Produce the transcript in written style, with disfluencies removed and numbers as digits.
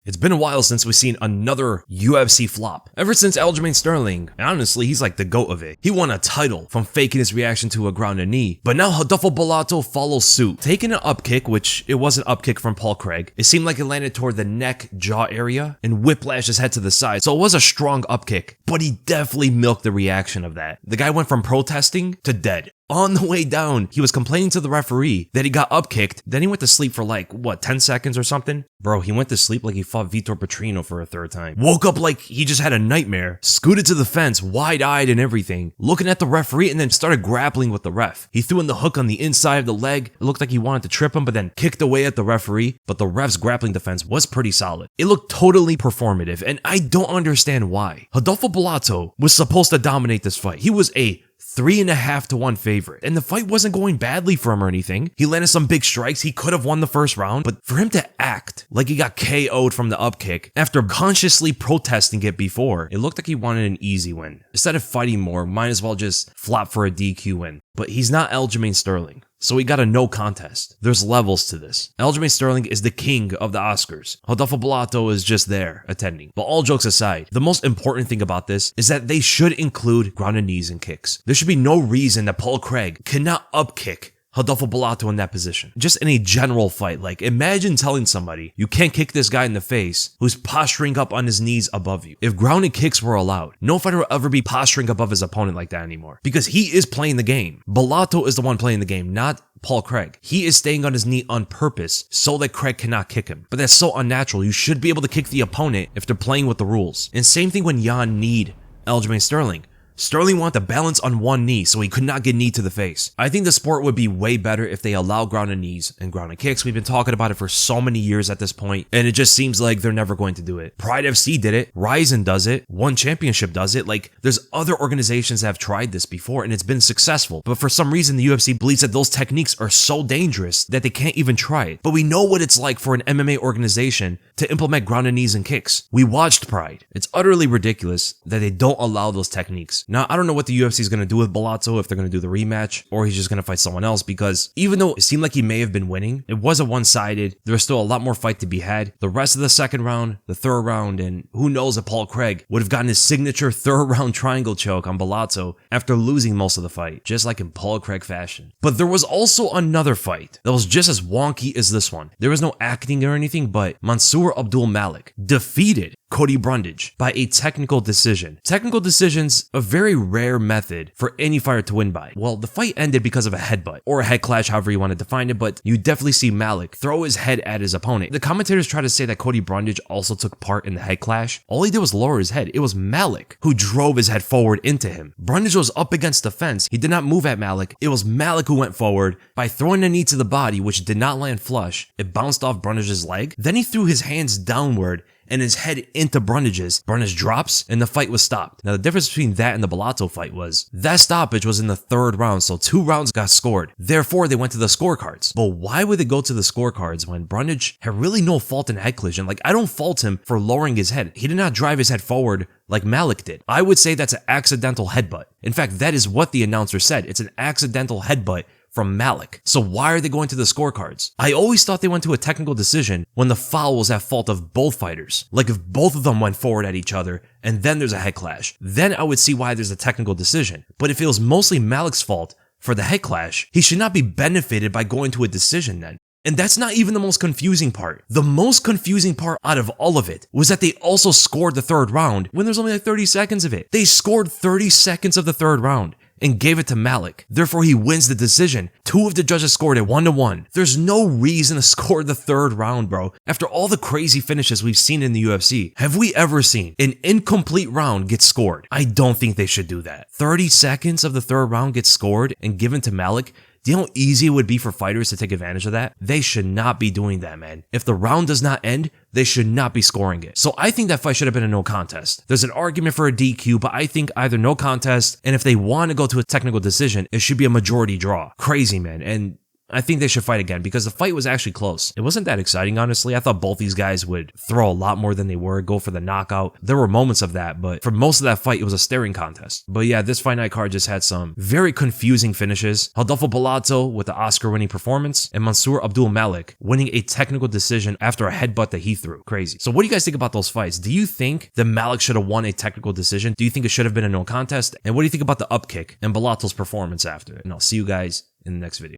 It's been a while since we've seen another UFC flop. Ever since Aljamain Sterling, and honestly, he's like the GOAT of it. He won a title from faking his reaction to a grounded knee, but now Rodolfo Bellato follows suit. Taking an up kick, which it was an up kick from Paul Craig, it seemed like it landed toward the neck, jaw area, and whiplashed his head to the side, so it was a strong up kick, but he definitely milked the reaction of that. The guy went from protesting to dead. On the way down, he was complaining to the referee that he got up-kicked, then he went to sleep for like, 10 seconds or something? Bro, he went to sleep like he fought Vitor Petrino for a third time. Woke up like he just had a nightmare, scooted to the fence, wide-eyed and everything, looking at the referee and then started grappling with the ref. He threw in the hook on the inside of the leg. It looked like he wanted to trip him, but then kicked away at the referee, but the ref's grappling defense was pretty solid. It looked totally performative, and I don't understand why. Rodolfo Bellato was supposed to dominate this fight. He was a 3.5-1 favorite. And the fight wasn't going badly for him or anything. He landed some big strikes. He could have won the first round, but for him to act like he got KO'd from the up kick after consciously protesting it before, it looked like he wanted an easy win. Instead of fighting more, might as well just flop for a DQ win. But he's not Aljamain Sterling, so he got a no contest. There's levels to this. Aljamain Sterling is the king of the Oscars. Rodolfo Bellato is just there, attending. But all jokes aside, the most important thing about this is that they should include grounded knees and kicks. There should be no reason that Paul Craig cannot up-kick Rodolfo Bellato in that position. Just in a general fight. Like, imagine telling somebody you can't kick this guy in the face who's posturing up on his knees above you. If grounded kicks were allowed, no fighter will ever be posturing above his opponent like that anymore. Because he is playing the game. Bellato is the one playing the game, not Paul Craig. He is staying on his knee on purpose so that Craig cannot kick him. But that's so unnatural. You should be able to kick the opponent if they're playing with the rules. And same thing when Jan kneed Aljamain Sterling. Sterling wanted to balance on one knee so he could not get knee to the face. I think the sport would be way better if they allow grounded knees and grounded kicks. We've been talking about it for so many years at this point, and it just seems like they're never going to do it. Pride FC did it. Ryzen does it. One Championship does it. Like, there's other organizations that have tried this before, and it's been successful. But for some reason, the UFC believes that those techniques are so dangerous that they can't even try it. But we know what it's like for an MMA organization to implement grounded knees and kicks. We watched Pride. It's utterly ridiculous that they don't allow those techniques. Now, I don't know what the UFC is going to do with Bellato, if they're going to do the rematch, or he's just going to fight someone else, because even though it seemed like he may have been winning, it wasn't one-sided. There was still a lot more fight to be had. The rest of the second round, the third round, and who knows if Paul Craig would have gotten his signature third round triangle choke on Bellato after losing most of the fight, just like in Paul Craig fashion. But there was also another fight that was just as wonky as this one. There was no acting or anything, but Mansur Abdul Malik defeated Cody Brundage by a technical decision. Technical decisions, a very rare method for any fighter to win by. Well, the fight ended because of a headbutt, or a head clash, however you want to define it, but you definitely see Malik throw his head at his opponent. The commentators try to say that Cody Brundage also took part in the head clash. All he did was lower his head. It was Malik who drove his head forward into him. Brundage was up against the fence. He did not move at Malik. It was Malik who went forward by throwing a knee to the body, which did not land flush. It bounced off Brundage's leg. Then he threw his hands downward and his head into Brundage's. Brundage drops, and the fight was stopped. Now, the difference between that and the Bellato fight was that stoppage was in the third round, so 2 rounds got scored. Therefore, they went to the scorecards. But why would they go to the scorecards when Brundage had really no fault in the head collision? Like, I don't fault him for lowering his head. He did not drive his head forward like Malik did. I would say that's an accidental headbutt. In fact, that is what the announcer said. It's an accidental headbutt from Malik. So why are they going to the scorecards? I always thought they went to a technical decision when the foul was at fault of both fighters. Like if both of them went forward at each other and then there's a head clash, then I would see why there's a technical decision. But if it was mostly Malik's fault for the head clash, he should not be benefited by going to a decision then. And that's not even the most confusing part. The most confusing part out of all of it was that they also scored the third round when there's only like 30 seconds of it. They scored 30 seconds of the third round and gave it to Malik. Therefore, he wins the decision. 2 of the judges scored it 1-1. There's no reason to score the third round, bro. After all the crazy finishes we've seen in the UFC, have we ever seen an incomplete round get scored? I don't think they should do that. 30 seconds of the third round gets scored and given to Malik. Do you know how easy it would be for fighters to take advantage of that? They should not be doing that, man. If the round does not end, they should not be scoring it. So I think that fight should have been a no contest. There's an argument for a DQ, but I think either no contest, and if they want to go to a technical decision, it should be a majority draw. Crazy, man. And I think they should fight again because the fight was actually close. It wasn't that exciting, honestly. I thought both these guys would throw a lot more than they were, go for the knockout. There were moments of that, but for most of that fight, it was a staring contest. But yeah, this fight night card just had some very confusing finishes. Rodolfo Bellato with the Oscar-winning performance, and Mansur Abdul Malik winning a technical decision after a headbutt that he threw. Crazy. So what do you guys think about those fights? Do you think that Malik should have won a technical decision? Do you think it should have been a no contest? And what do you think about the upkick and Bellato's performance after it? And I'll see you guys in the next video.